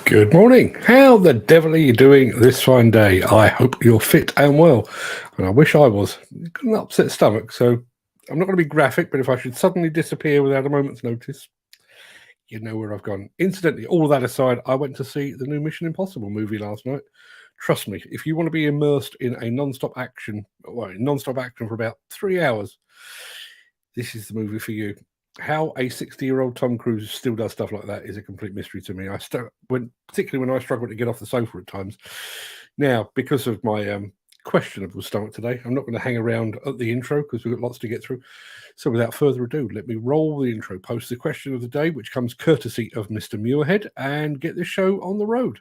Good morning. How the devil are you doing this fine day? I hope you're fit and well. And I wish I was. I've got an upset stomach, so I'm not going to be graphic, but if I should suddenly disappear without a moment's notice, you know where I've gone. Incidentally, all that aside, I went to see the new Mission Impossible movie last night. Trust me, if you want to be immersed in a non-stop action for about 3 hours, this is the movie for you. How a 60-year-old Tom Cruise still does stuff like that is a complete mystery to me. Particularly when I struggle to get off the sofa at times. Now, because of my questionable stomach today, I'm not going to hang around at the intro because we've got lots to get through. So without further ado, let me roll the intro, post the question of the day, which comes courtesy of Mr. Muirhead, and get this show on the road.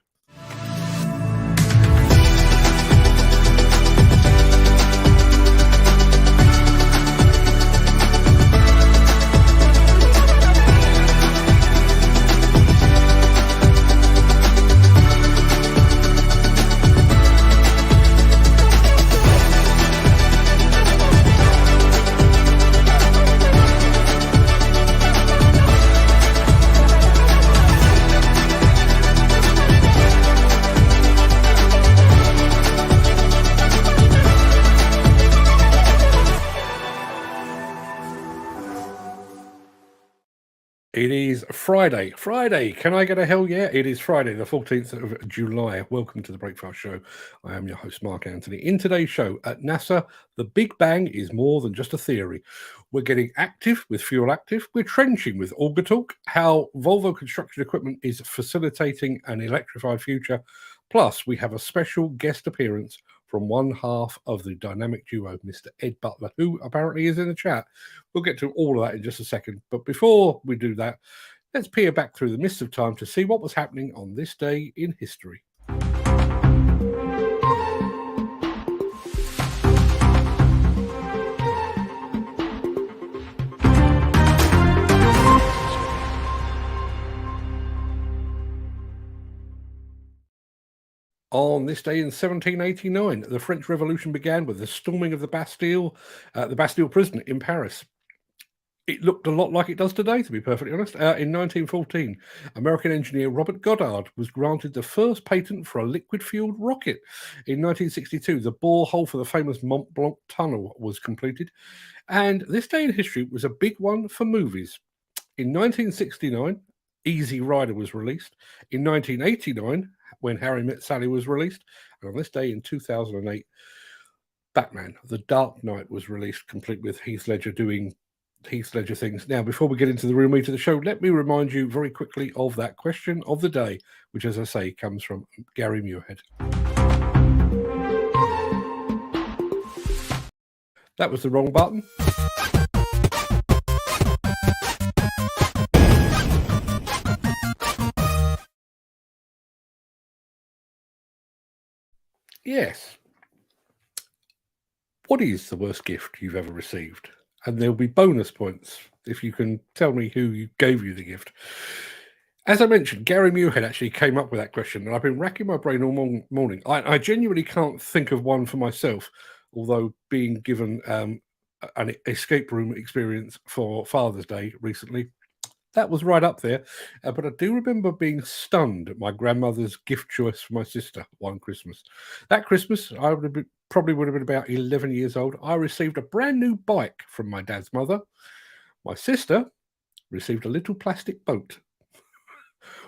It is Friday. Can I get a hell yeah? It is Friday, the 14th of July. Welcome to the Breakfast Show. I am your host, Mark Anthony. In today's show, at NASA, the Big Bang is more than just a theory. We're getting active with Fuel Active. We're trenching with Auger Talk. How Volvo Construction Equipment is facilitating an electrified future. Plus, we have a special guest appearance from one half of the dynamic duo, Mr. Ed Butler, who apparently is in the chat. We'll get to all of that in just a second. But before we do that, let's peer back through the mist of time to see what was happening on this day in history. On this day in 1789, the French Revolution began with the storming of the Bastille prison in Paris. It looked a lot like it does today, to be perfectly honest. In 1914, American engineer Robert Goddard was granted the first patent for a liquid-fueled rocket. In 1962, the borehole for the famous Mont Blanc tunnel was completed. And this day in history was a big one for movies. In 1969, Easy Rider was released. In 1989, When Harry Met Sally was released. And on this day in 2008, Batman, The Dark Knight was released, complete with Heath Ledger doing Heath Ledger things. Now, before we get into the real meat of the show, let me remind you very quickly of that question of the day, which, as I say, comes from Gary Muirhead. That was the wrong button. Yes. What is the worst gift you've ever received? And there'll be bonus points if you can tell me who gave you the gift. As I mentioned, Gary Muirhead actually came up with that question, and I've been racking my brain all morning. I genuinely can't think of one for myself, although being given an escape room experience for Father's Day recently, that was right up there. But I do remember being stunned at my grandmother's gift choice for my sister one Christmas. That Christmas, I probably would have been about 11 years old. I received a brand new bike from my dad's mother. My sister received a little plastic boat.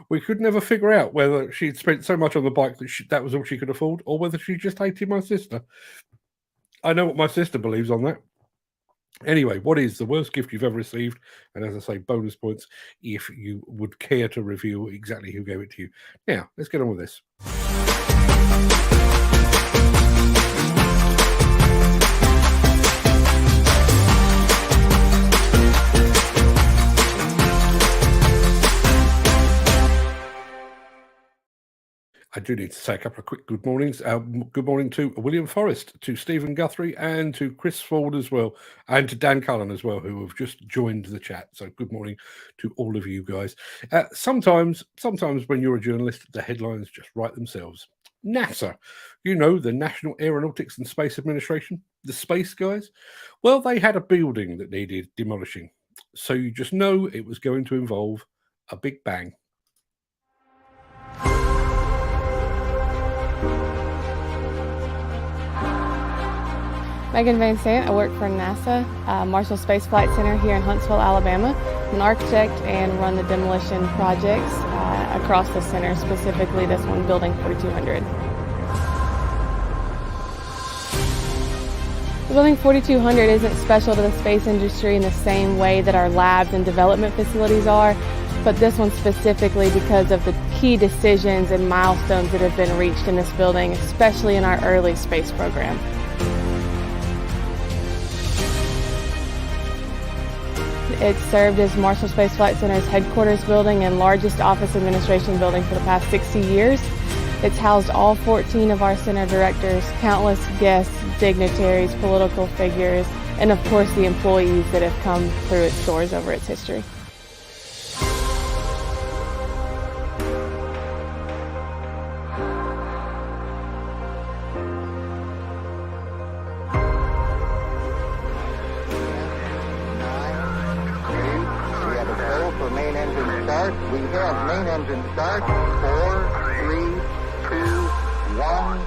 We could never figure out whether she'd spent so much on the bike that that was all she could afford, or whether she just hated my sister. I know what my sister believes on that. Anyway, what is the worst gift you've ever received? And as I say, bonus points if you would care to reveal exactly who gave it to you. Now, let's get on with this. I do need to say a couple of quick good mornings. Good morning to William Forrest, to Stephen Guthrie, and to Chris Ford as well, and to Dan Cullen as well, who have just joined the chat. So good morning to all of you guys. Sometimes when you're a journalist, the headlines just write themselves. NASA, you know, the National Aeronautics and Space Administration, the space guys. Well, they had a building that needed demolishing. So you just know it was going to involve a big bang. Megan Van Sant. I work for NASA, Marshall Space Flight Center here in Huntsville, Alabama. I'm an architect and run the demolition projects across the center, specifically this one, Building 4200. Building 4200 isn't special to the space industry in the same way that our labs and development facilities are, but this one specifically because of the key decisions and milestones that have been reached in this building, especially in our early space program. It served as Marshall Space Flight Center's headquarters building and largest office administration building for the past 60 years. It's housed all 14 of our center directors, countless guests, dignitaries, political figures, and of course the employees that have come through its doors over its history. Main engine start. We have main engine start. 4, 3, 2, 1,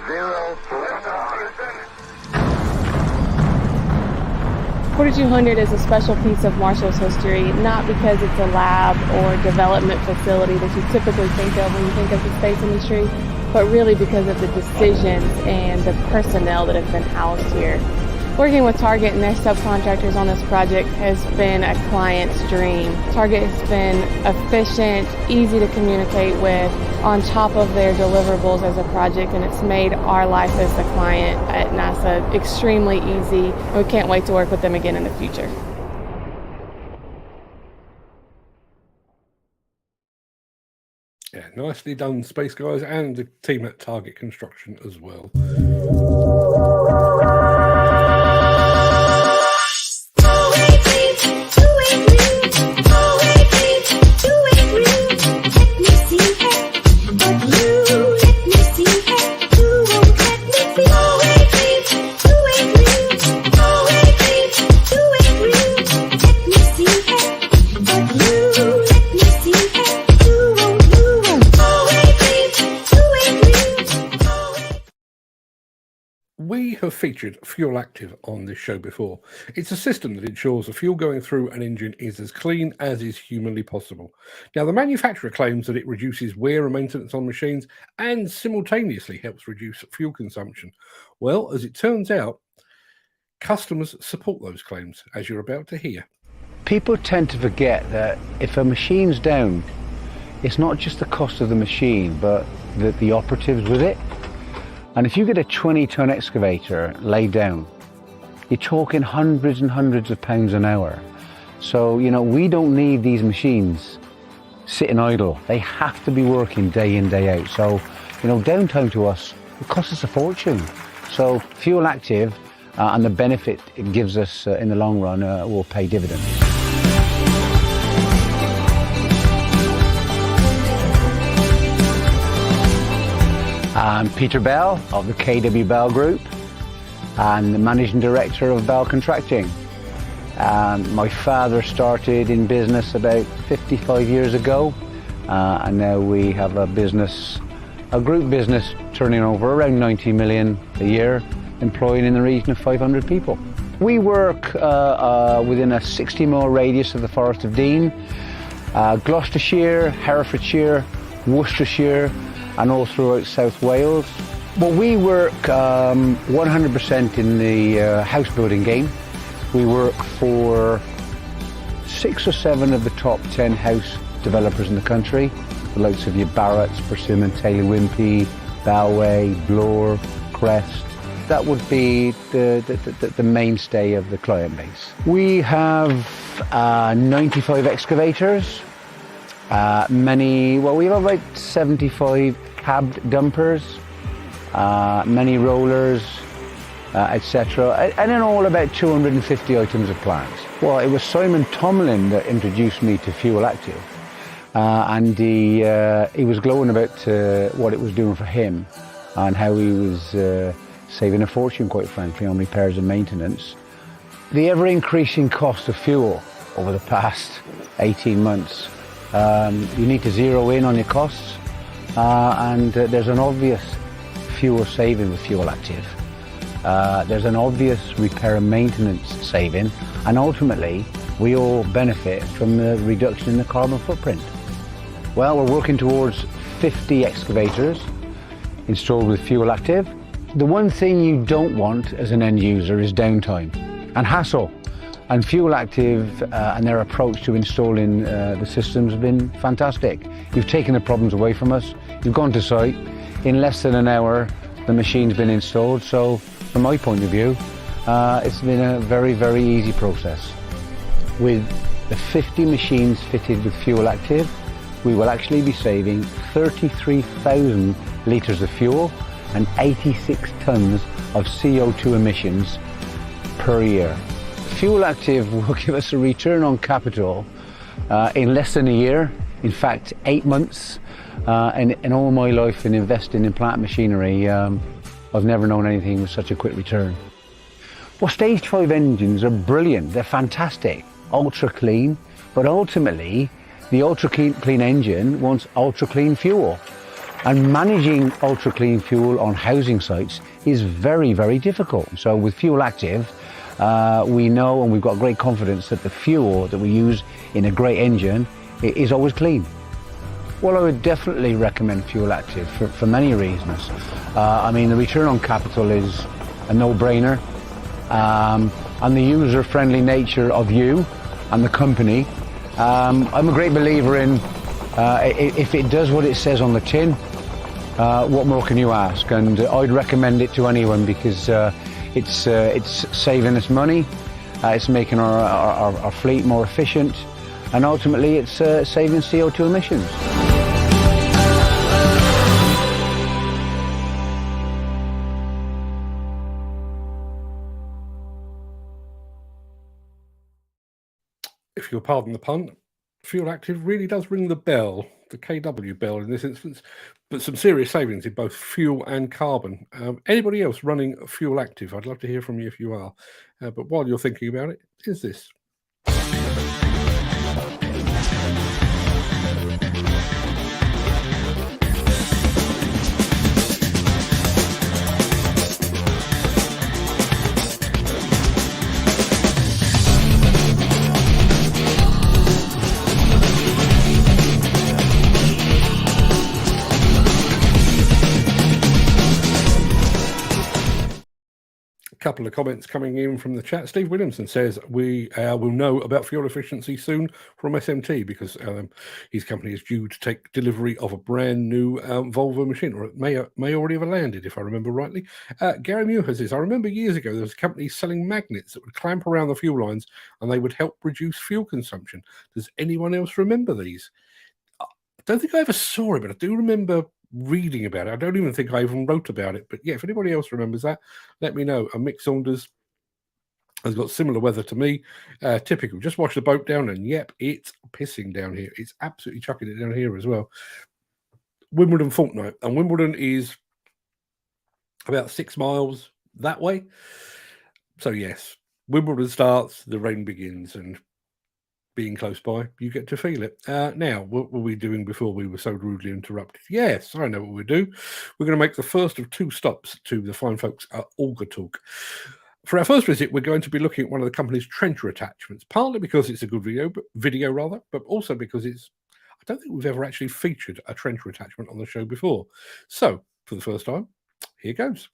0. 4200 is a special piece of Marshall's history, not because it's a lab or development facility that you typically think of when you think of the space industry, but really because of the decisions and the personnel that have been housed here. Working with Target and their subcontractors on this project has been a client's dream. Target has been efficient, easy to communicate with, on top of their deliverables as a project, and it's made our life as the client at NASA extremely easy, and we can't wait to work with them again in the future. Yeah, nicely done, Space Guys, and the team at Target Construction as well. We have featured Fuel Active on this show before. It's a system that ensures the fuel going through an engine is as clean as is humanly possible. Now, the manufacturer claims that it reduces wear and maintenance on machines and simultaneously helps reduce fuel consumption. Well, as it turns out, customers support those claims, as you're about to hear. People tend to forget that if a machine's down, it's not just the cost of the machine, but the operatives with it. And if you get a 20-ton excavator laid down, you're talking hundreds and hundreds of pounds an hour. So, you know, we don't need these machines sitting idle. They have to be working day in, day out. So, you know, downtime to us, it costs us a fortune. So Fuel Active and the benefit it gives us in the long run will pay dividends. I'm Peter Bell of the KW Bell Group and the Managing Director of Bell Contracting. My father started in business about 55 years ago and now we have a group business turning over around 90 million a year, employing in the region of 500 people. We work within a 60-mile radius of the Forest of Dean, Gloucestershire, Herefordshire, Worcestershire, and all throughout South Wales. Well, we work 100% in the house building game. We work for 6 or 7 of the top 10 house developers in the country, the likes of your Barratts, Persimmon, Taylor Wimpey, Bellway, Bloor, Crest. That would be the mainstay of the client base. We have 95 excavators. We have about 75 cabbed dumpers, many rollers, etc. And in all about 250 items of plant. Well, it was Simon Tomlin that introduced me to Fuel Active. And he was glowing about what it was doing for him and how he was saving a fortune, quite frankly, on repairs and maintenance. The ever-increasing cost of fuel over the past 18 months, you need to zero in on your costs, and there's an obvious fuel saving with Fuel Active. There's an obvious repair and maintenance saving, and ultimately we all benefit from the reduction in the carbon footprint. Well, we're working towards 50 excavators installed with fuel active. The one thing you don't want as an end user is downtime and hassle. And Fuel Active and their approach to installing the systems have been fantastic. You've taken the problems away from us. You've gone to site. In less than an hour, the machine's been installed. So from my point of view, it's been a very, very easy process. With the 50 machines fitted with Fuel Active, we will actually be saving 33,000 litres of fuel and 86 tonnes of CO2 emissions per year. Fuel Active will give us a return on capital in less than a year, in fact 8 months. And in all my life in investing in plant machinery, I've never known anything with such a quick return. Well, Stage 5 engines are brilliant, they're fantastic, ultra clean, but ultimately the ultra clean engine wants ultra clean fuel. And managing ultra clean fuel on housing sites is very, very difficult. So with Fuel Active, we know and we've got great confidence that the fuel that we use in a great engine is always clean. Well, I would definitely recommend Fuel Active for many reasons. I mean, the return on capital is a no-brainer, and the user-friendly nature of you and the company. I'm a great believer in if it does what it says on the tin, what more can you ask? And I'd recommend it to anyone because it's saving us money, it's making our fleet more efficient, and ultimately it's saving CO2 emissions. If you'll pardon the pun, Fuel Active really does ring the bell, the KW bell in this instance, but some serious savings in both fuel and carbon. Anybody else running Fuel Active? I'd love to hear from you if you are. But while you're thinking about it, here's this. Couple of comments coming in from the chat. Steve Williamson says we will know about fuel efficiency soon from SMT because his company is due to take delivery of a brand new Volvo machine, or it may already have landed if I remember rightly. Gary Muir says, I remember years ago there was a company selling magnets that would clamp around the fuel lines and they would help reduce fuel consumption. Does anyone else remember these? I don't think I ever saw it, but I do remember reading about it. I don't even think I even wrote about it, but yeah, if anybody else remembers that, let me know. And Mick Saunders has got similar weather to me. Typical. Just watch the boat down, and yep, it's pissing down here. It's absolutely chucking it down here as well. Wimbledon fortnight, and Wimbledon is about 6 miles that way. So yes, Wimbledon starts, the rain begins, and being close by, you get to feel it. Now, what were we doing before we were so rudely interrupted? Yes, I know what we do. We're going to make the first of 2 stops to the fine folks at Augertalk. For our first visit, we're going to be looking at one of the company's trencher attachments, partly because it's a good video, but also because I don't think we've ever actually featured a trencher attachment on the show before. So, for the first time, here goes.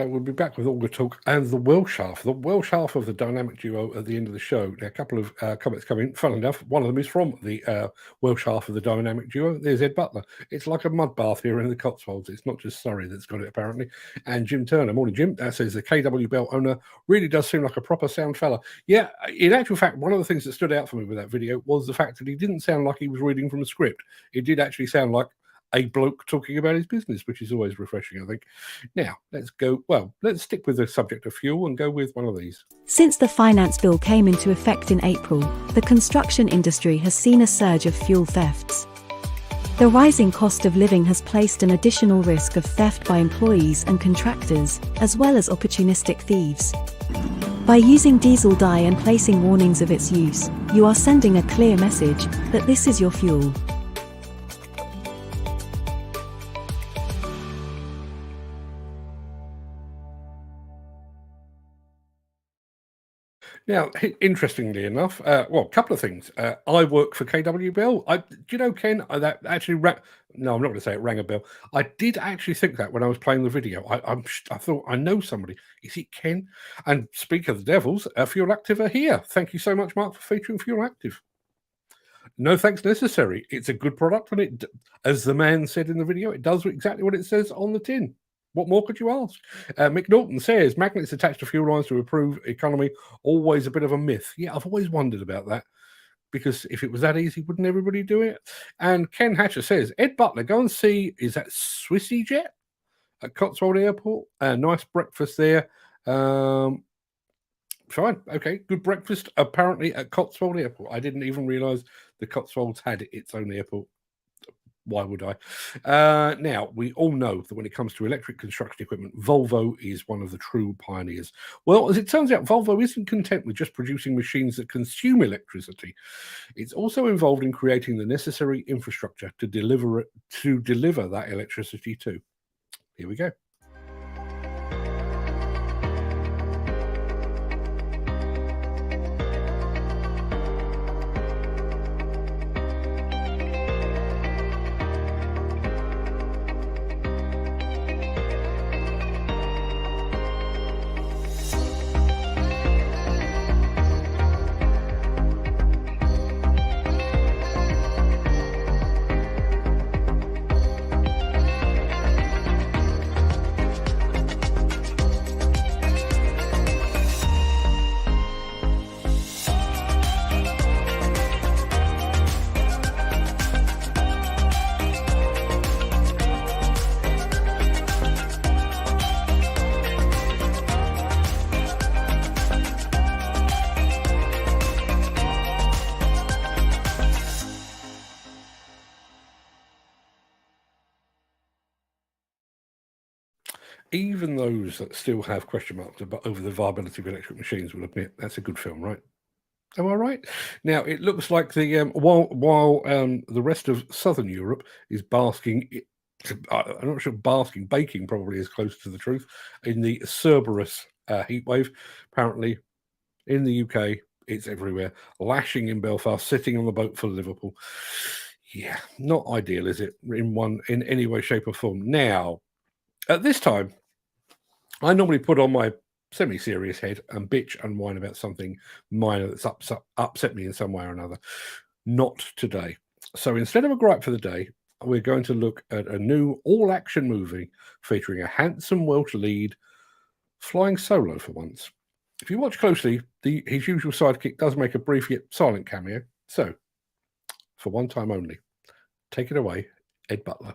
We'll be back with all the talk and the Welsh half of the dynamic duo at the end of the show. Now, a couple of comments come in. Fun enough, one of them is from the Welsh half of the dynamic duo. There's Ed Butler. It's like a mud bath here in the Cotswolds. It's not just Surrey that's got it, apparently. And Jim Turner, morning, Jim. That says the KW Bell owner really does seem like a proper sound fella. Yeah, in actual fact, one of the things that stood out for me with that video was the fact that he didn't sound like he was reading from a script. It did actually sound like a bloke talking about his business, which is always refreshing, I think. Now, let's stick with the subject of fuel and go with one of these. Since the finance bill came into effect in April, the construction industry has seen a surge of fuel thefts. The rising cost of living has placed an additional risk of theft by employees and contractors, as well as opportunistic thieves. By using diesel dye and placing warnings of its use, you are sending a clear message that this is your fuel. Now, interestingly enough, a couple of things. I work for KW Bell. Do you know, Ken, that actually no, I'm not going to say it rang a bell. I did actually think that when I was playing the video. I thought, I know somebody. Is it Ken? And speak of the devils, Fuel Active are here. Thank you so much, Mark, for featuring Fuel Active. No thanks necessary. It's a good product, and it, as the man said in the video, it does exactly what it says on the tin. What more could you ask? Mick Norton says, magnets attached to fuel lines to improve economy, always a bit of a myth. Yeah, I've always wondered about that, because if it was that easy, wouldn't everybody do it? And Ken Hatcher says, Ed Butler, go and see, is that Swissy Jet at Cotswold Airport? Nice breakfast there. Fine, okay, good breakfast apparently at Cotswold Airport. I didn't even realise the Cotswolds had its own airport. Why would I? Now, we all know that when it comes to electric construction equipment, Volvo is one of the true pioneers. Well, as it turns out, Volvo isn't content with just producing machines that consume electricity. It's also involved in creating the necessary infrastructure to deliver that electricity too. Here we go. Even those that still have question marks over the viability of electric machines will admit that's a good film, right? Am I right? Now, it looks like the while the rest of Southern Europe is basking, I'm not sure baking probably is close to the truth, in the Cerberus heat wave. Apparently, in the UK, it's everywhere, lashing in Belfast, sitting on the boat for Liverpool. Yeah, not ideal, is it? In any way, shape, or form. Now, at this time, I normally put on my semi-serious head and bitch and whine about something minor that's upset me in some way or another. Not today. So instead of a gripe for the day, we're going to look at a new all-action movie featuring a handsome Welsh lead flying solo for once. If you watch closely, his usual sidekick does make a brief yet silent cameo. So, for one time only, take it away, Ed Butler.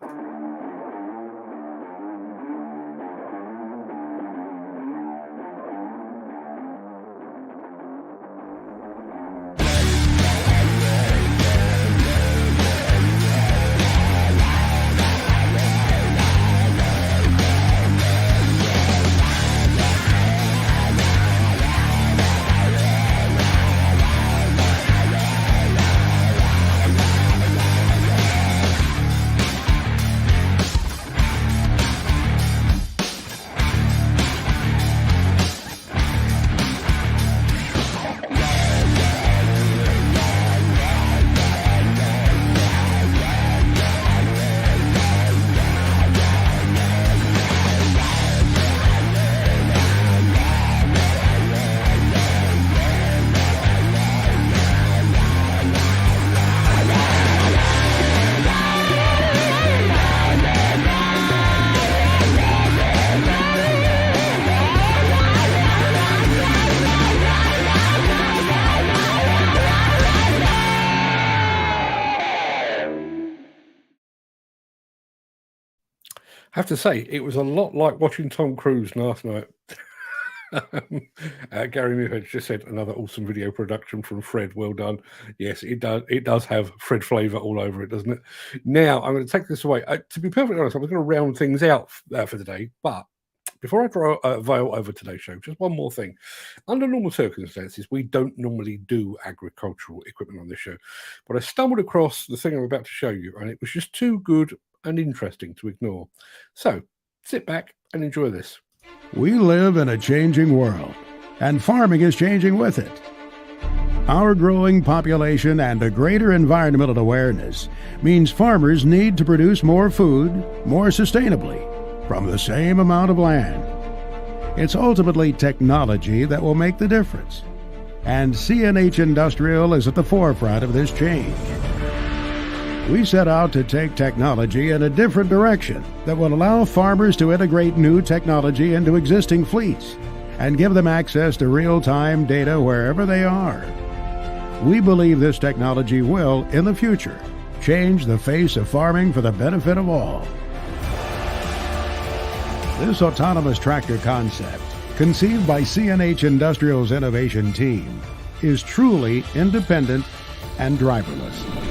have to say, it was a lot like watching Tom Cruise last night. Gary Muirhead just said another awesome video production from Fred. Well done. Yes, it does. It does have Fred flavour all over it, doesn't it? Now I'm going to take this away. To be perfectly honest, I was going to round things out for today, but before I veil over today's show, just one more thing. Under normal circumstances, we don't normally do agricultural equipment on this show, but I stumbled across the thing I'm about to show you, and it was just too good and interesting to ignore. So sit back and enjoy this. We live in a changing world, and farming is changing with it. Our growing population and a greater environmental awareness means farmers need to produce more food, more sustainably, from the same amount of land. It's ultimately technology that will make the difference, and CNH Industrial is at the forefront of this change. We set out to take technology in a different direction that will allow farmers to integrate new technology into existing fleets and give them access to real-time data wherever they are. We believe this technology will, in the future, change the face of farming for the benefit of all. This autonomous tractor concept, conceived by CNH Industrial's innovation team, is truly independent and driverless.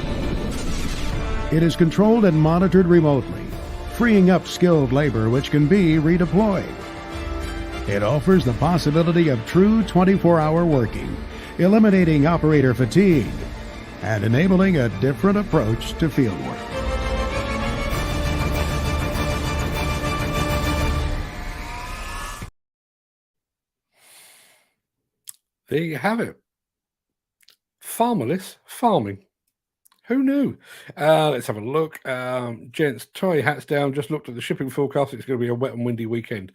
It is controlled and monitored remotely, freeing up skilled labor which can be redeployed. It offers the possibility of true 24-hour working, eliminating operator fatigue and enabling a different approach to fieldwork. There you have it. Farmerless farming. Who knew? Let's have a look. Gents, tie your hats down. Just looked at the shipping forecast. It's going to be a wet and windy weekend.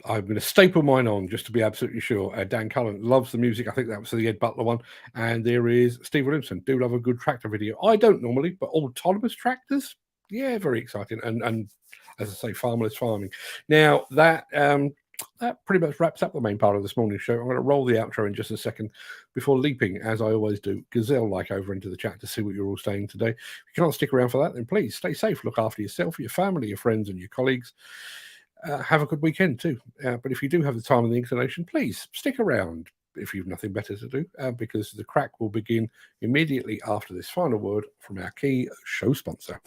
I'm going to staple mine on just to be absolutely sure. Dan Cullen loves the music. I think that was the Ed Butler one. And there is Steve Williamson. Do love a good tractor video. I don't normally, but autonomous tractors? Yeah, very exciting. And as I say, farmerless farming. Now, that pretty much wraps up the main part of this morning's show. I'm going to roll the outro in just a second before leaping, as I always do, gazelle-like over into the chat to see what you're all saying today. If you can't stick around for that, then please stay safe. Look after yourself, your family, your friends, and your colleagues. Have a good weekend too. But if you do have the time and the inclination, please stick around if you've nothing better to do, because the Craic will begin immediately after this final word from our key show sponsor.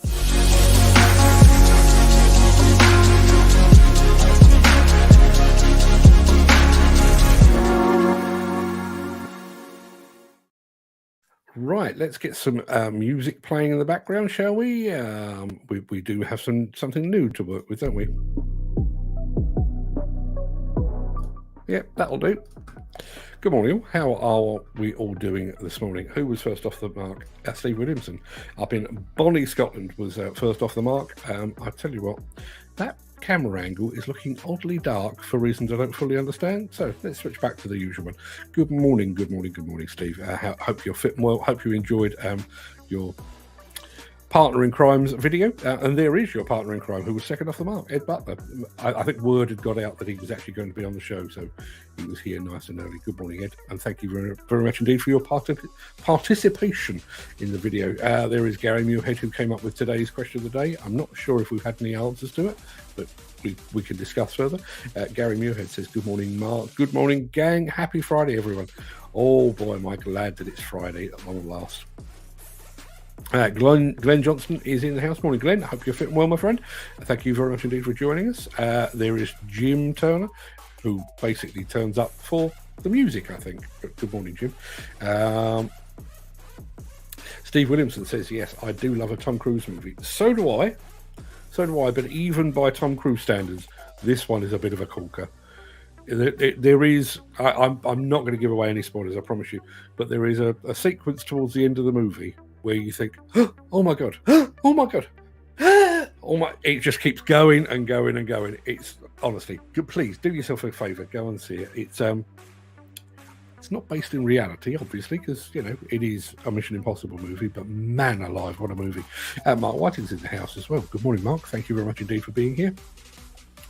Right, let's get some music playing in the background, shall we? We do have something new to work with, don't we? Yeah, that'll do. Good morning, all. How are we all doing this morning? Who was first off the mark? Steve Williamson up in Bonnie, Scotland was first off the mark. I tell you what, that camera angle is looking oddly dark for reasons I don't fully understand. So let's switch back to the usual one. Good morning, Steve. Hope you're fit and well. Hope you enjoyed your partner in crime's video. And there is your partner in crime who was second off the mark, Ed Butler. I think word had got out that he was actually going to be on the show, so he was here nice and early. Good morning, Ed, and thank you very, very much indeed for your participation in the video. There is Gary Muirhead, who came up with today's question of the day. I'm not sure if we've had any answers to it, but we can discuss further. Gary Muirhead says, good morning, Mark. Good morning, gang. Happy Friday, everyone. Oh boy, am I glad that it's Friday at long last. Glenn Johnson is in the house. Morning, Glenn. I hope you're fitting well, my friend. Thank you very much indeed for joining us. There is Jim Turner, who basically turns up for the music, I think. But good morning, Jim. Steve Williamson says, yes, I do love a Tom Cruise movie. So do I. But even by Tom Cruise standards, this one is a bit of a corker. There is, I'm not going to give away any spoilers, I promise you, but there is a sequence towards the end of the movie where you think, oh my god, oh my god, it just keeps going and going and going. It's honestly, please do yourself a favor, go and see it. It's not based in reality, obviously, because it is a Mission Impossible movie, but man alive, what a movie. Mark Whiting's in the house as well. Good morning, Mark. Thank you very much indeed for being here.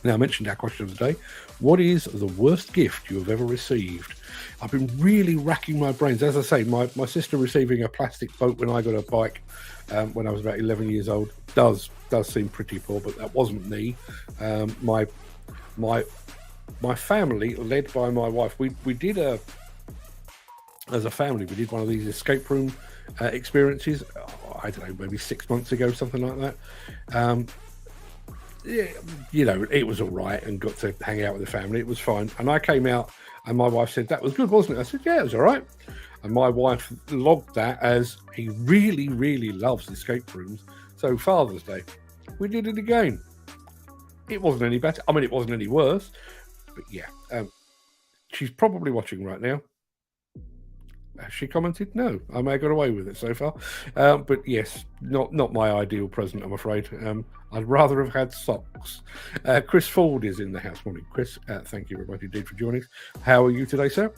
Now, I mentioned our question of the day. What is the worst gift you have ever received? I've been really racking my brains. As I say, my sister receiving a plastic boat when I got a bike when I was about 11 years old does seem pretty poor, but that wasn't me. My family, led by my wife, we did as a family, we did one of these escape room experiences. I don't know, maybe 6 months ago, something like that. Yeah, you know, it was all right and got to hang out with the family. It was fine. And I came out and my wife said, that was good, wasn't it? I said, yeah, it was all right. And my wife logged that as he really, really loves escape rooms. So Father's Day, we did it again. It wasn't any better. I mean, it wasn't any worse. But yeah, she's probably watching right now. Has she commented? No, I may have got away with it so far. But yes, not my ideal present, I'm afraid. I'd rather have had socks. Chris Ford is in the house. Morning, Chris. Thank you very much indeed for joining us. How are you today, sir?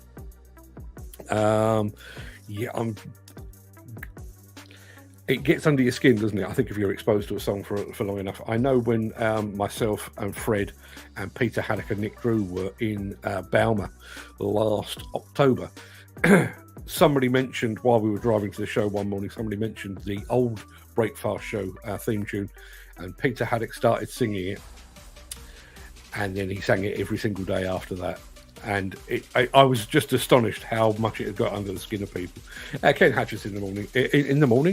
It gets under your skin, doesn't it? I think if you're exposed to a song for long enough. I know when myself and Fred and Peter Haddock and Nick Drew were in Balmer last October, somebody mentioned while we were driving to the show one morning, somebody mentioned the old Breakfast Show theme tune, and Peter Haddock started singing it, and then he sang it every single day after that. And I was just astonished how much it had got under the skin of people. Ken Hatch's in the morning.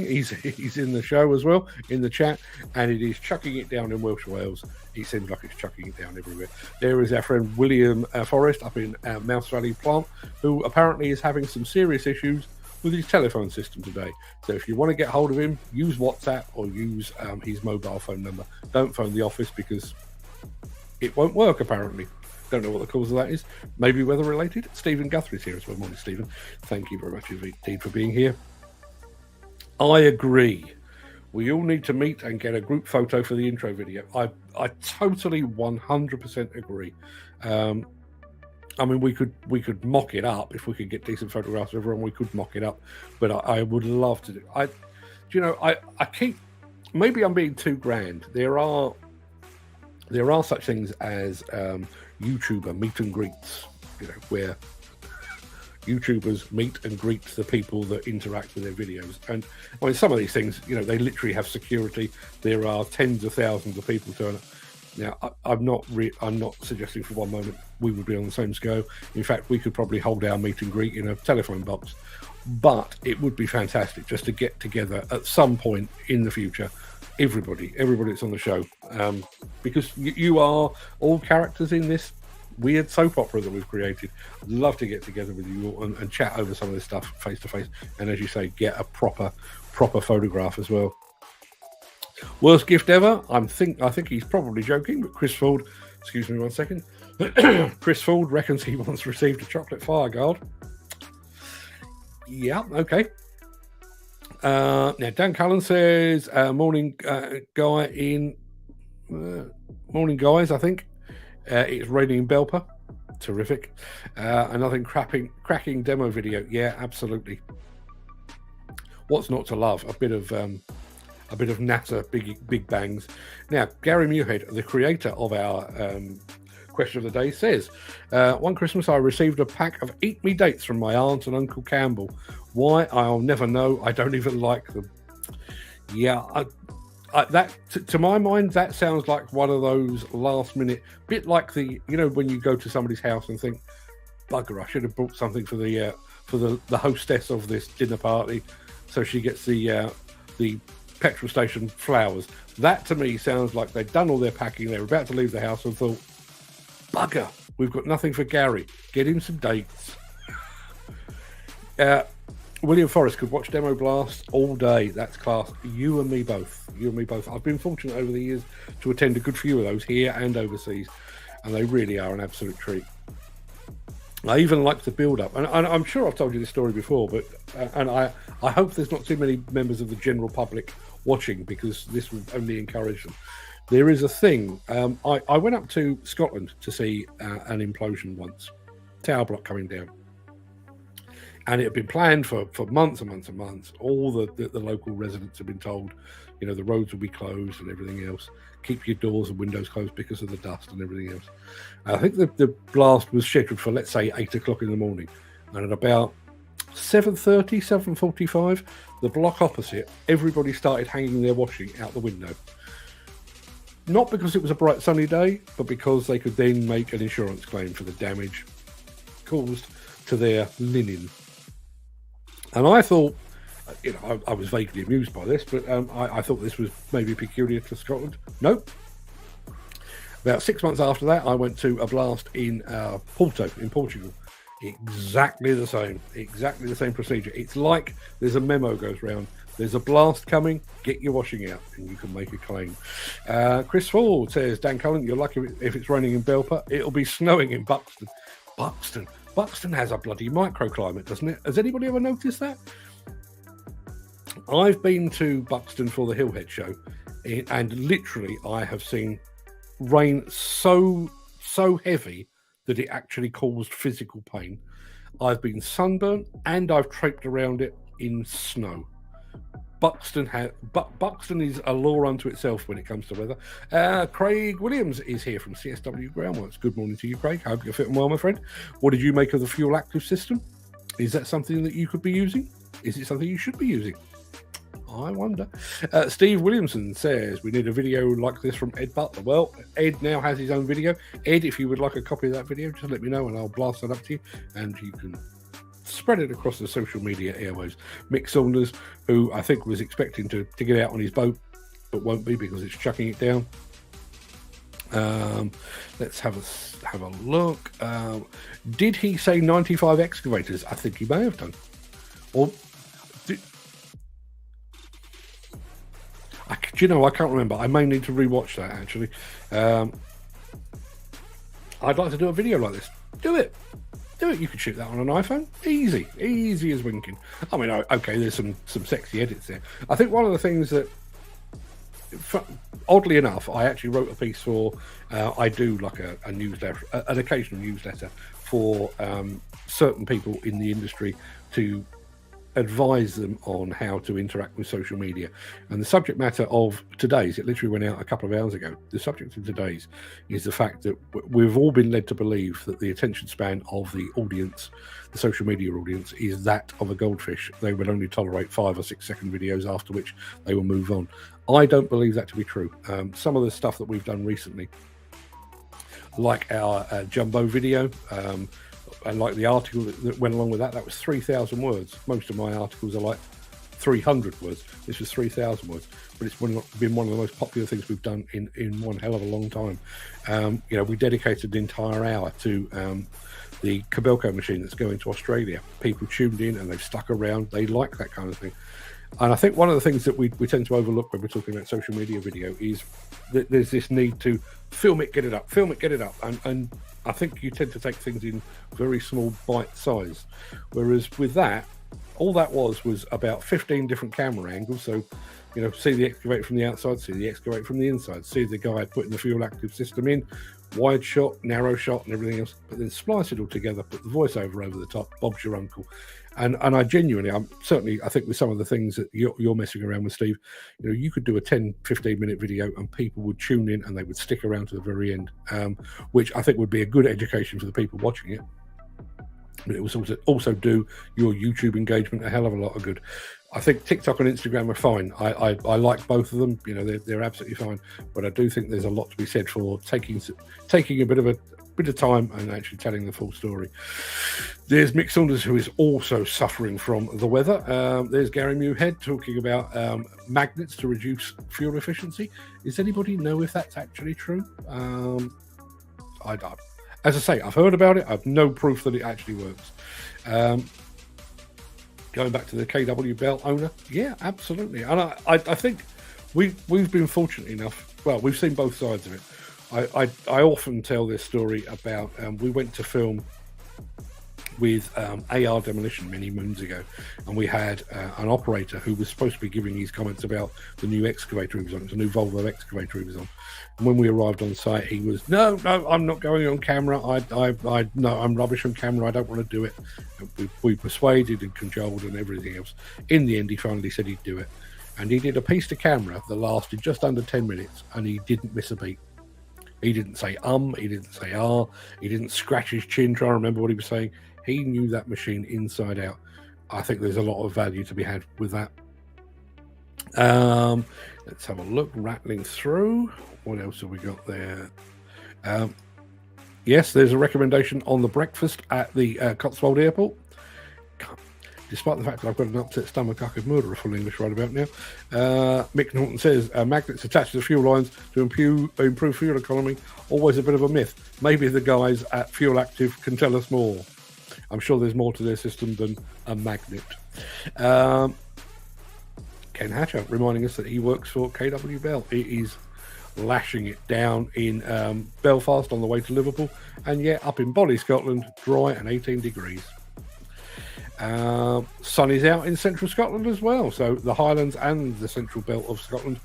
He's in the show as well, in the chat, and it is chucking it down in Welsh Wales. It seems like it's chucking it down everywhere. There is our friend William Forrest up in Mouse Valley Plant, who apparently is having some serious issues with his telephone system today. So if you want to get hold of him, use WhatsApp or use his mobile phone number. Don't phone the office because it won't work, apparently. Don't know what the cause of that is. Maybe weather related. Stephen Guthrie's here as well. Morning, Stephen. Thank you very much indeed for being here. I agree. We all need to meet and get a group photo for the intro video. I totally 100% agree. I mean, we could mock it up if we could get decent photographs of everyone. We could mock it up, but I would love to do. I keep. Maybe I'm being too grand. There are such things as YouTuber meet and greets, where YouTubers meet and greet the people that interact with their videos. And I mean, some of these things, they literally have security. There are tens of thousands of people turn up. Now, I'm not suggesting for one moment we would be on the same scale. In fact, we could probably hold our meet and greet in a telephone box. But it would be fantastic just to get together at some point in the future. Everybody that's on the show, because you are all characters in this weird soap opera that we've created. I'd love to get together with you all and chat over some of this stuff face to face, and as you say, get a proper photograph as well. Worst gift ever? I think he's probably joking, but Chris Ford, excuse me one second. Chris Ford reckons he once received a chocolate fire guard. Yeah, okay. Now Dan Cullen says morning guys, I think it's raining in Belper. Terrific. Another cracking demo video. Yeah, absolutely. What's not to love? A bit of NASA big bangs. Now Gary Muirhead, the creator of our question of the day, says one Christmas I received a pack of Eat Me dates from my aunt and Uncle Campbell. Why? I'll never know. I don't even like them. Yeah, that to my mind, that sounds like one of those last minute, bit like when you go to somebody's house and think, bugger, I should have brought something for the hostess of this dinner party, so she gets the petrol station flowers. That to me sounds like they'd done all their packing, they were about to leave the house and thought, bugger, we've got nothing for Gary. Get him some dates. William Forrest could watch Demo Blast all day. That's class. You and me both. I've been fortunate over the years to attend a good few of those here and overseas, and they really are an absolute treat. I even like the build-up, and I'm sure I've told you this story before, but I hope there's not too many members of the general public watching, because this will only encourage them. There is a thing. I went up to Scotland to see an implosion once, tower block coming down. And it had been planned for months and months and months. All the local residents have been told, the roads will be closed and everything else. Keep your doors and windows closed because of the dust and everything else. I think the blast was scheduled for, let's say, 8 o'clock in the morning. And at about 7:30, 7:45, the block opposite, everybody started hanging their washing out the window. Not because it was a bright sunny day, but because they could then make an insurance claim for the damage caused to their linen. And I thought, I was vaguely amused by this, but I thought this was maybe peculiar to Scotland. Nope. About 6 months after that, I went to a blast in Porto, in Portugal. Exactly the same procedure. It's like there's a memo goes round. There's a blast coming, get your washing out, and you can make a claim. Chris Ford says, Dan Cullen, you're lucky if it's raining in Belper. It'll be snowing in Buxton. Buxton has a bloody microclimate, doesn't it? Has anybody ever noticed that? I've been to Buxton for the Hillhead show, and literally I have seen rain so heavy that it actually caused physical pain. I've been sunburnt and I've traipsed around it in snow. Buxton is a law unto itself when it comes to weather. Craig Williams is here from CSW Groundworks. Good morning to you, Craig. Hope you're fitting well, my friend. What did you make of the fuel active system? Is that something that you could be using? Is it something you should be using? I wonder. Steve Williamson says, we need a video like this from Ed Butler. Well, Ed now has his own video. Ed, if you would like a copy of that video, just let me know and I'll blast it up to you and you can spread it across the social media airwaves. Mick Saunders, who I think was expecting to get out on his boat, but won't be because it's chucking it down. Let's have a look. Did he say 95 excavators? I think he may have done. Or I can't remember. I may need to rewatch that, actually. I'd like to do a video like this. Do it. You can shoot that on an iPhone. Easy as winking. I mean, okay, there's some sexy edits there. I think one of the things that, oddly enough, I actually wrote a piece for, I do like a newsletter, an occasional newsletter for certain people in the industry to advise them on how to interact with social media. And the subject matter of today's, it literally went out a couple of hours ago, the subject of today's is the fact that we've all been led to believe that the attention span of the audience, the social media audience, is that of a goldfish. They would only tolerate 5 or 6 second videos, after which they will move on. I don't believe that to be true. Some of the stuff that we've done recently, like our Jumbo video, and like the article that went along with that was 3,000 words. Most of my articles are like 300 words. This was 3,000 words, but it's been one of the most popular things we've done in one hell of a long time. We dedicated the entire hour to the Cabelco machine that's going to Australia. People tuned in and they've stuck around. They like that kind of thing. And I think one of the things that we tend to overlook when we're talking about social media video is that there's this need to film it, get it up. And I think you tend to take things in very small bite size. Whereas with that, all that was about 15 different camera angles. So, see the excavator from the outside, see the excavator from the inside, see the guy putting the fuel active system in, wide shot, narrow shot, and everything else, but then splice it all together, put the voiceover over the top, Bob's your uncle. And I genuinely, I think with some of the things that you're messing around with, Steve, you could do a 10, 15-minute video and people would tune in and they would stick around to the very end, which I think would be a good education for the people watching it. But it will also do your YouTube engagement a hell of a lot of good. I think TikTok and Instagram are fine. I like both of them. They're absolutely fine. But I do think there's a lot to be said for taking a bit of time and actually telling the full story. There's Mick Saunders, who is also suffering from the weather. There's Gary Muirhead talking about magnets to reduce fuel efficiency. Does anybody know if that's actually true? As I say, I've heard about it. I've no proof that it actually works. Going back to the KW Bell owner, yeah, absolutely. And I think we've been fortunate enough. Well, we've seen both sides of it. I often tell this story about we went to film with AR Demolition many moons ago, and we had an operator who was supposed to be giving these comments about the new excavator he was on. It's a new Volvo excavator he was on. And when we arrived on site, he was, no, I'm not going on camera. No, I'm rubbish on camera. I don't want to do it. We persuaded and cajoled and everything else. In the end, he finally said he'd do it. And he did a piece to camera that lasted just under 10 minutes, and he didn't miss a beat. He didn't say he didn't say he didn't scratch his chin trying to remember what he was saying. He knew that machine inside out. I think there's a lot of value to be had with that. Let's have a look, rattling through. What else have we got there? Yes, there's a recommendation on the breakfast at the Cotswold Airport. Despite the fact that I've got an upset stomach, I could murder a full English right about now. Mick Norton says, magnets attached to the fuel lines to improve fuel economy, always a bit of a myth. Maybe the guys at Fuel Active can tell us more. I'm sure there's more to their system than a magnet. Ken Hatcher reminding us that he works for KW Bell. He is lashing it down in Belfast on the way to Liverpool, and yet up in Bolly, Scotland, dry and 18 degrees. Sun is out in central Scotland as well, so the Highlands and the central belt of Scotland,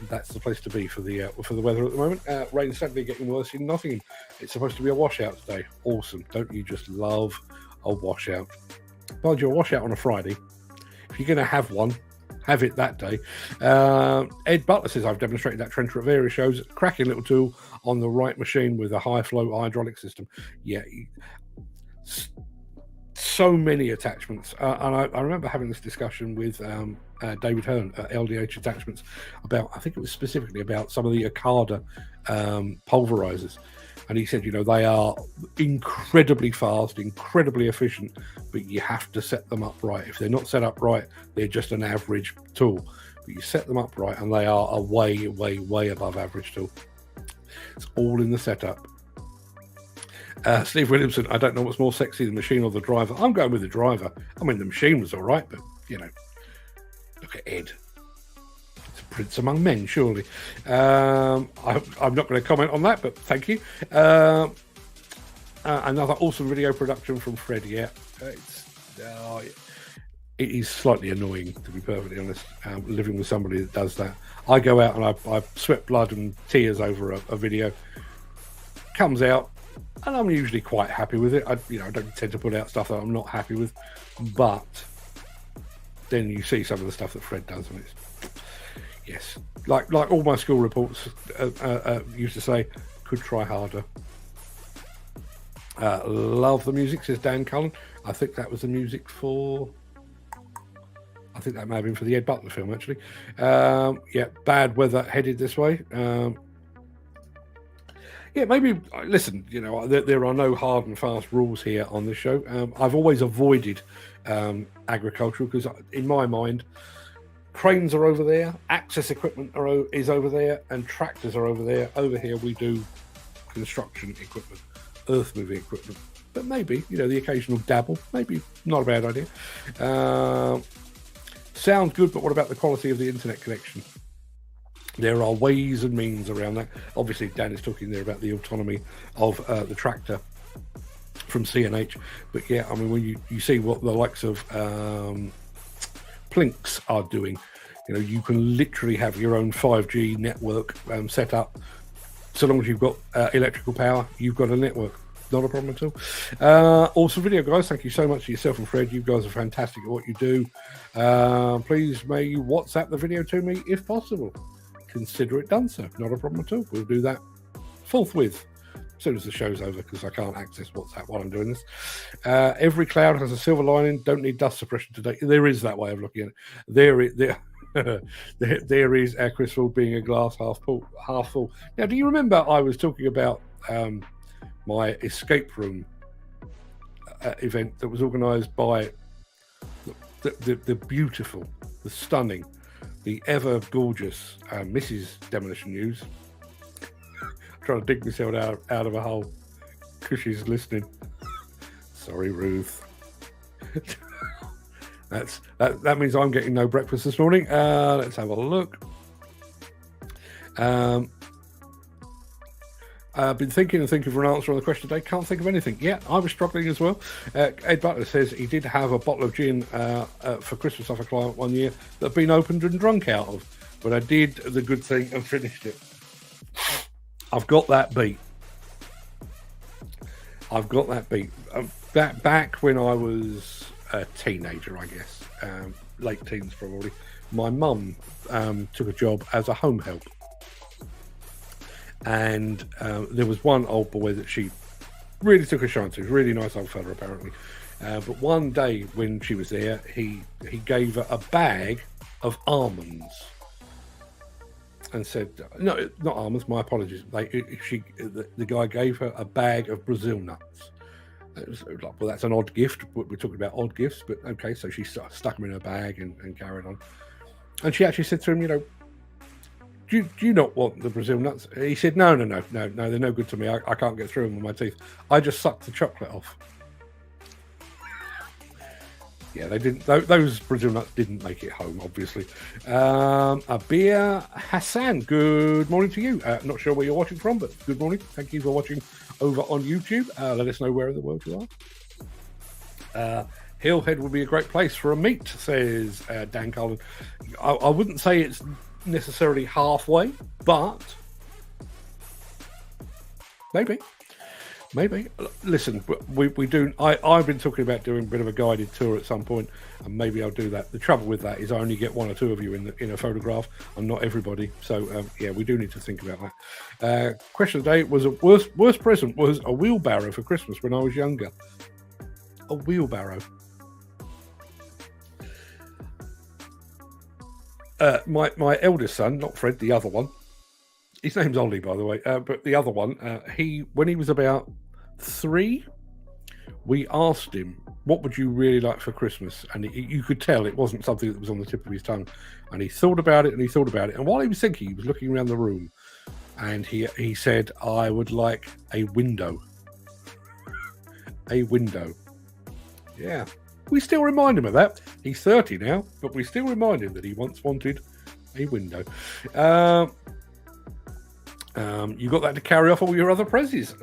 that's the place to be for the weather at the moment. Rain's certainly getting worse in Nottingham. It's supposed to be a washout today. Awesome. Don't you just love a washout? Mind you, a washout on a Friday, if you're going to have one, have it that day. Ed Butler says, I've demonstrated that trencher at various shows. Cracking little tool on the right machine with a high flow hydraulic system. Yeah, so many attachments, and I remember having this discussion with David Hearn at LDH Attachments about, I think it was specifically about some of the Okada pulverizers, and he said, they are incredibly fast, incredibly efficient, but you have to set them up right. If they're not set up right, they're just an average tool, but you set them up right and they are a way, way, way above average tool. It's all in the setup. Steve Williamson, I don't know what's more sexy, the machine or the driver. I'm going with the driver. I mean, the machine was all right, but, look at Ed. It's a prince among men, surely. I'm not going to comment on that, but thank you. Another awesome video production from Fred. Yeah, it is slightly annoying, to be perfectly honest, living with somebody that does that. I go out and I sweat blood and tears over a video. Comes out, and I'm usually quite happy with it. I don't tend to put out stuff that I'm not happy with, but then you see some of the stuff that Fred does, and it's, yes, like all my school reports used to say, could try harder. Love the music, says Dan Cullen. I think that was the music for, I think that may have been for the Ed Butler film, actually. Yeah, bad weather headed this way. Yeah, maybe, listen, there are no hard and fast rules here on this show. I've always avoided agricultural because, in my mind, cranes are over there, access equipment is over there, and tractors are over there. Over here, we do construction equipment, earth-moving equipment. But maybe, the occasional dabble, maybe not a bad idea. Sounds good, but what about the quality of the internet connection? There are ways and means around that. Obviously, Dan is talking there about the autonomy of the tractor from CNH. But yeah, I mean, when you see what the likes of Plinks are doing, you can literally have your own 5G network set up. So long as you've got electrical power, you've got a network. Not a problem at all. Awesome video, guys. Thank you so much to yourself and Fred. You guys are fantastic at what you do. Please may you WhatsApp the video to me if possible. Consider it done, so not a problem at all. We'll do that forthwith as soon as the show's over, because I can't access WhatsApp while I'm doing this. Every cloud has a silver lining. Don't need dust suppression today. There is that way of looking at it. There is Chris Ford being a glass half full. Now, do you remember I was talking about my escape room event that was organised by the beautiful, the stunning, the ever gorgeous Mrs. Demolition News. I'm trying to dig myself out of a hole because she's listening. Sorry, Ruth. That means I'm getting no breakfast this morning. Let's have a look. I've been thinking for an answer on the question today. Can't think of anything. Yeah, I was struggling as well. Ed Butler says he did have a bottle of gin for Christmas off a client one year that had been opened and drunk out of. But I did the good thing and finished it. I've got that beat. Back when I was a teenager, I guess, late teens probably, my mum took a job as a home help. And there was one old boy that she really took a shine to. Really nice old fella, apparently. But one day when she was there, he gave her a bag of almonds and said, "No, not almonds. My apologies." The guy gave her a bag of Brazil nuts. It was like, well, that's an odd gift. We're talking about odd gifts, but okay. So she stuck them in her bag and carried on. And she actually said to him, Do you not want the Brazil nuts? He said, no, they're no good to me. I can't get through them with my teeth. I just sucked the chocolate off. Yeah, they didn't. Those Brazil nuts didn't make it home, obviously. Abir Hassan, good morning to you. Not sure where you're watching from, but good morning. Thank you for watching over on YouTube. Let us know where in the world you are. Hillhead would be a great place for a meet, says Dan Cullen. I wouldn't say it's necessarily halfway, but maybe. Listen, we do. I've been talking about doing a bit of a guided tour at some point, and maybe I'll do that. The trouble with that is I only get one or two of you in a photograph, and not everybody. So yeah, we do need to think about that. Question of the day was: worst present was a wheelbarrow for Christmas when I was younger. A wheelbarrow. My eldest son, not Fred, the other one. His name's Ollie, by the way. But the other one, when he was about 3, we asked him, "What would you really like for Christmas?" And you could tell it wasn't something that was on the tip of his tongue. And he thought about it, and while he was thinking, he was looking around the room, and he said, "I would like a window." A window. Yeah. We still remind him of that. He's 30 now, but we still remind him that he once wanted a window. You got that to carry off all your other prezzies.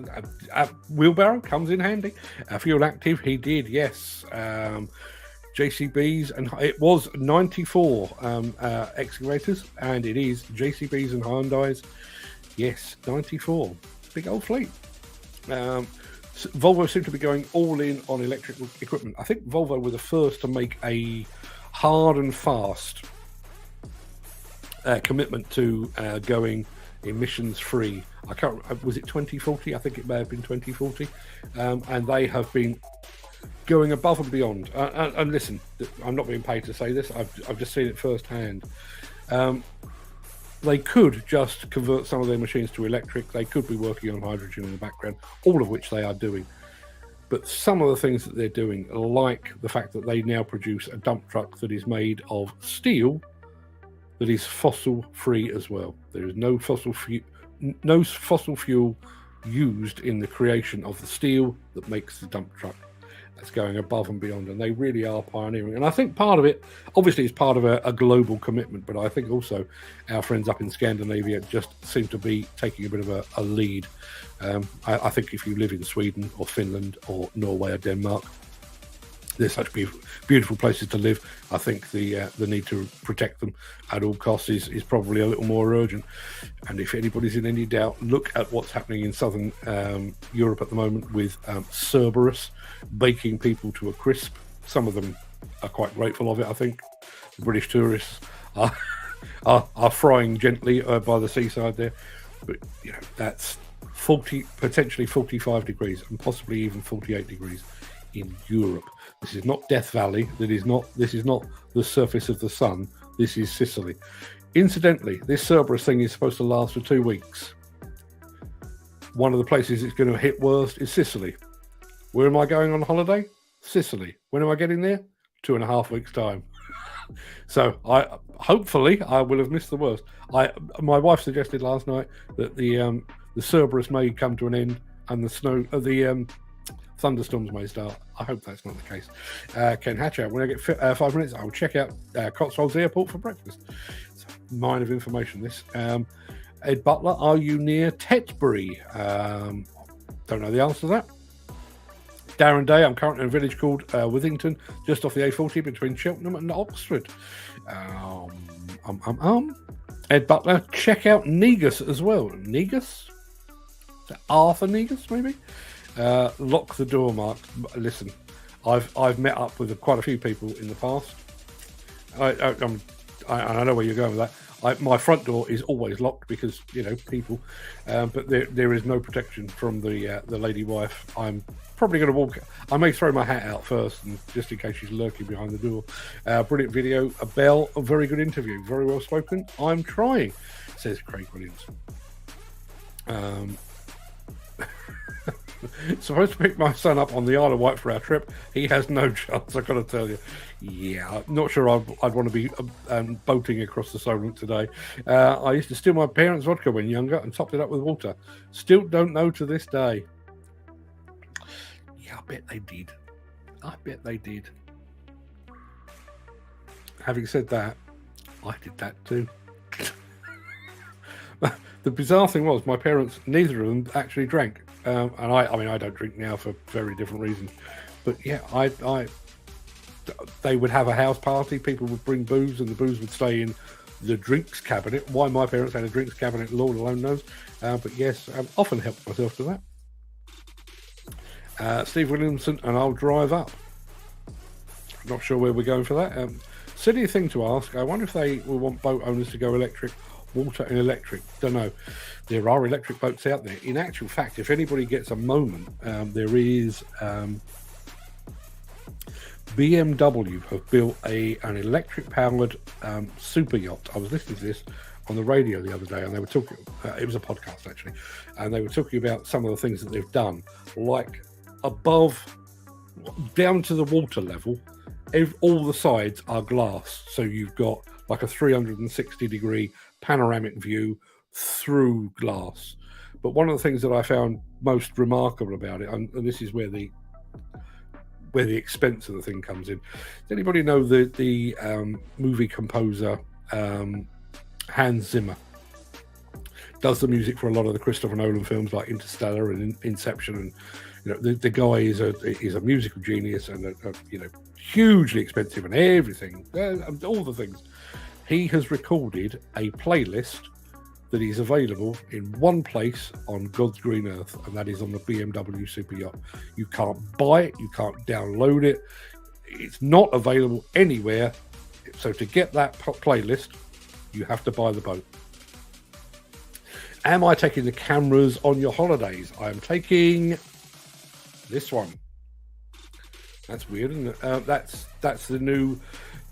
A wheelbarrow comes in handy. Fuel active, he did, yes. JCBs, and it was 94 excavators, and it is JCBs and Hyundais. Yes, 94. Big old fleet. Volvo seem to be going all in on electrical equipment. I think Volvo were the first to make a hard and fast commitment to going emissions free. I can't. Was it 2040? I think it may have been 2040. And they have been going above and beyond. And listen, I'm not being paid to say this. I've just seen it firsthand. They could just convert some of their machines to electric. They could be working on hydrogen in the background, all of which they are doing. But some of the things that they're doing, like the fact that they now produce a dump truck that is made of steel that is fossil-free as well. There is no fossil fuel used in the creation of the steel that makes the dump truck. That's going above and beyond, and they really are pioneering. And I think part of it, obviously, is part of a global commitment, but I think also our friends up in Scandinavia just seem to be taking a bit of a lead. I think if you live in Sweden or Finland or Norway or Denmark, they're such beautiful places to live. I think the need to protect them at all costs is probably a little more urgent. And if anybody's in any doubt, look at what's happening in southern Europe at the moment with Cerberus baking people to a crisp. Some of them are quite grateful of it, I think. The British tourists are frying gently by the seaside there. But, that's potentially 45 degrees and possibly even 48 degrees in Europe. This is not Death Valley. This is not the surface of the sun. This is Sicily. Incidentally, this Cerberus thing is supposed to last for 2 weeks. One of the places it's going to hit worst is Sicily. Where am I going on holiday? Sicily. When am I getting there? 2.5 weeks' time. So hopefully I will have missed the worst. My wife suggested last night that the Cerberus may come to an end and the thunderstorms may start. I hope that's not the case. Ken Hatcher, when I get 5 minutes, I will check out Cotswolds Airport for breakfast. It's a mine of information, this. Ed Butler, are you near Tetbury? Don't know the answer to that. Darren Day, I'm currently in a village called Withington, just off the A40 between Cheltenham and Oxford. Ed Butler, check out Negus as well. Negus? Is that Arthur Negus, maybe? Lock the door, Mark. Listen, I've met up with quite a few people in the past. I know where you're going with that. My front door is always locked because, people. But there is no protection from the lady wife. I'm probably going to walk. I may throw my hat out first, and just in case she's lurking behind the door. Brilliant video. A bell. A very good interview. Very well spoken. I'm trying, says Craic Williams. Supposed to pick my son up on the Isle of Wight for our trip. He has no chance, I've got to tell you. Yeah, I'm not sure I'd want to be boating across the Solent today. I used to steal my parents' vodka when younger and topped it up with water. Still don't know to this day. Yeah, I bet they did. Having said that, I did that too. The bizarre thing was, my parents, neither of them actually drank. And I don't drink now for very different reasons. But yeah, they would have a house party. People would bring booze, and the booze would stay in the drinks cabinet. Why my parents had a drinks cabinet, Lord alone knows. But yes, often helped myself to that. Steve Williamson, and I'll drive up. Not sure where we're going for that. Silly thing to ask. I wonder if they will want boat owners to go electric. Water and electric. Don't know. There are electric boats out there. In actual fact, if anybody gets a moment, there is BMW have built an electric-powered super yacht. I was listening to this on the radio the other day, and they were talking. It was a podcast actually, and they were talking about some of the things that they've done, like above, down to the water level. All the sides are glass, so you've got like a 360-degree panoramic view through glass. But one of the things that I found most remarkable about it, and this is where the expense of the thing comes in. Does anybody know the movie composer Hans Zimmer? Does the music for a lot of the Christopher Nolan films like Interstellar and Inception, and the guy is a musical genius and hugely expensive and everything, all the things. He has recorded a playlist that is available in one place on God's green earth, and that is on the BMW Super Yacht. You can't buy it, you can't download it, it's not available anywhere. So to get that playlist, you have to buy the boat. Am I taking the cameras on your holidays? I am taking this one. That's weird, isn't it? That's the new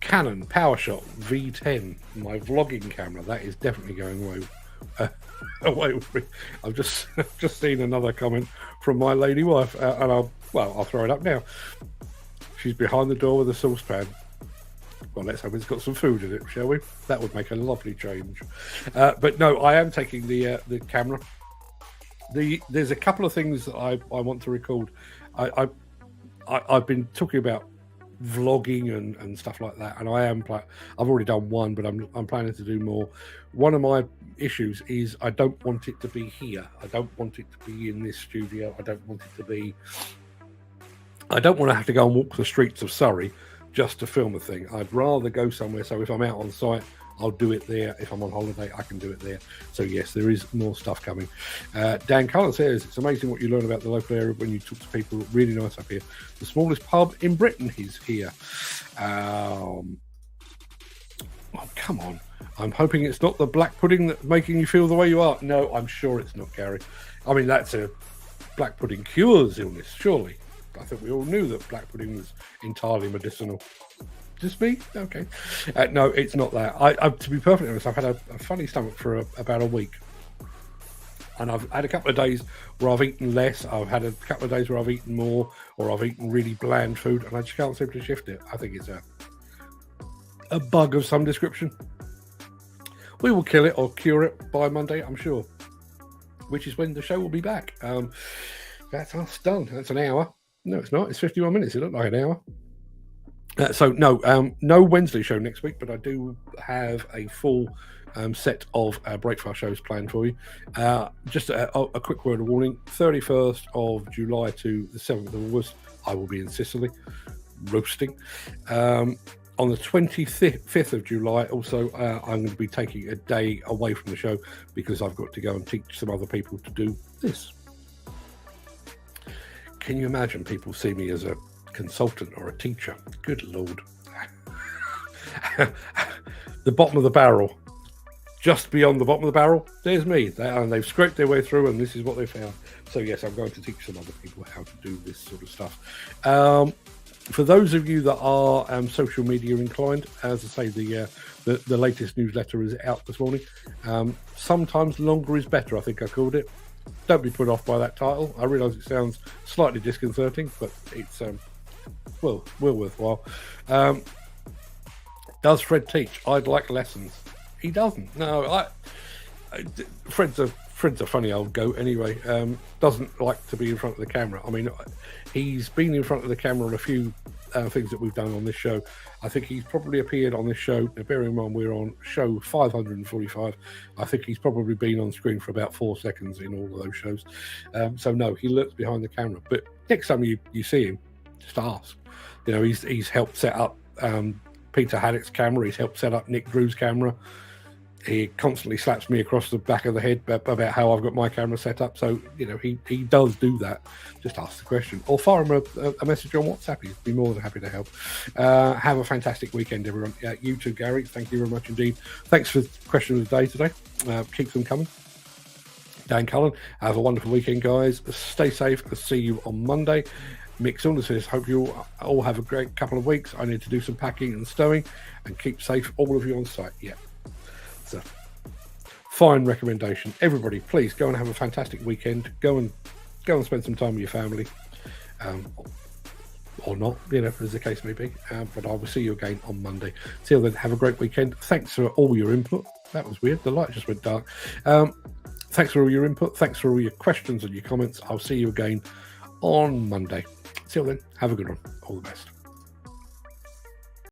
Canon PowerShot V10, my vlogging camera. That is definitely going away with me. I've just seen another comment from my lady wife, and I'll throw it up now. She's behind the door with a saucepan. Well, let's hope it's got some food in it, shall we? That would make a lovely change. But no, I am taking the camera. There's a couple of things that I want to record. I've been talking about vlogging and stuff like that, and I've already done one, but I'm planning to do more. One of my issues is I don't want it to be here. I don't want it to be in this studio. I don't want to have to go and walk the streets of Surrey just to film a thing. I'd rather go somewhere, so if I'm out on site, I'll do it there. If I'm on holiday, I can do it there. So yes, there is more stuff coming. Dan Cullen says, it's amazing what you learn about the local area when you talk to people. Really nice up here. The smallest pub in Britain is here. Oh, come on. I'm hoping it's not the black pudding that's making you feel the way you are. No, I'm sure it's not, Gary. I mean, that's a black pudding cures illness, surely. I think we all knew that black pudding was entirely medicinal. Just me? Okay. No, it's not that. I to be perfectly honest, I've had a funny stomach for about a week. And I've had a couple of days where I've eaten less. I've had a couple of days where I've eaten more, or I've eaten really bland food, and I just can't seem to shift it. I think it's a bug of some description. We will kill it or cure it by Monday, I'm sure. Which is when the show will be back. That's us done. That's an hour. No, it's not. It's 51 minutes. It looked like an hour. So no Wednesday show next week, but I do have a full set of breakfast shows planned for you. Just a quick word of warning: 31st of July to the 7th of August, I will be in Sicily roasting. On the 25th of July, also, I'm going to be taking a day away from the show because I've got to go and teach some other people to do this. Can you imagine people see me as a consultant or a teacher? Good Lord. The bottom of the barrel. Just beyond the bottom of the barrel, there's me. And they've scraped their way through, and this is what they found. So, yes, I'm going to teach some other people how to do this sort of stuff. For those of you that are social media inclined, as I say, the latest newsletter is out this morning. Sometimes longer is better, I think I called it. Don't be put off by that title. I realise it sounds slightly disconcerting, but it's well worthwhile. Does Fred teach? I'd like lessons. He doesn't. No, Fred's a funny old goat anyway. Doesn't like to be in front of the camera. I mean, he's been in front of the camera on a few things that we've done on this show. I think he's probably appeared on this show. Now, bear in mind, we're on show 545. I think he's probably been on screen for about 4 seconds in all of those shows. So no, he lurks behind the camera. But next time you see him, just ask. You know, he's helped set up Peter Haddock's camera. He's helped set up Nick Drew's camera. He constantly slaps me across the back of the head about how I've got my camera set up. So, you know, he does do that. Just ask the question. Or fire him a message on WhatsApp. He'd be more than happy to help. Have a fantastic weekend, everyone. You too, Gary. Thank you very much indeed. Thanks for the question of the day today. Keep them coming. Dan Cullen, have a wonderful weekend, guys. Stay safe. I'll see you on Monday. Mick Saunders says, hope you all have a great couple of weeks. I need to do some packing and stowing and keep safe, all of you on site. Yeah. It's a fine recommendation. Everybody, please go and have a fantastic weekend. Go and spend some time with your family, or not, you know, as the case may be. But I will see you again on Monday. Till then, have a great weekend. Thanks for all your input. That was weird. The light just went dark. Thanks for all your input. Thanks for all your questions and your comments. I'll see you again on Monday. Till then, have a good one. All the best.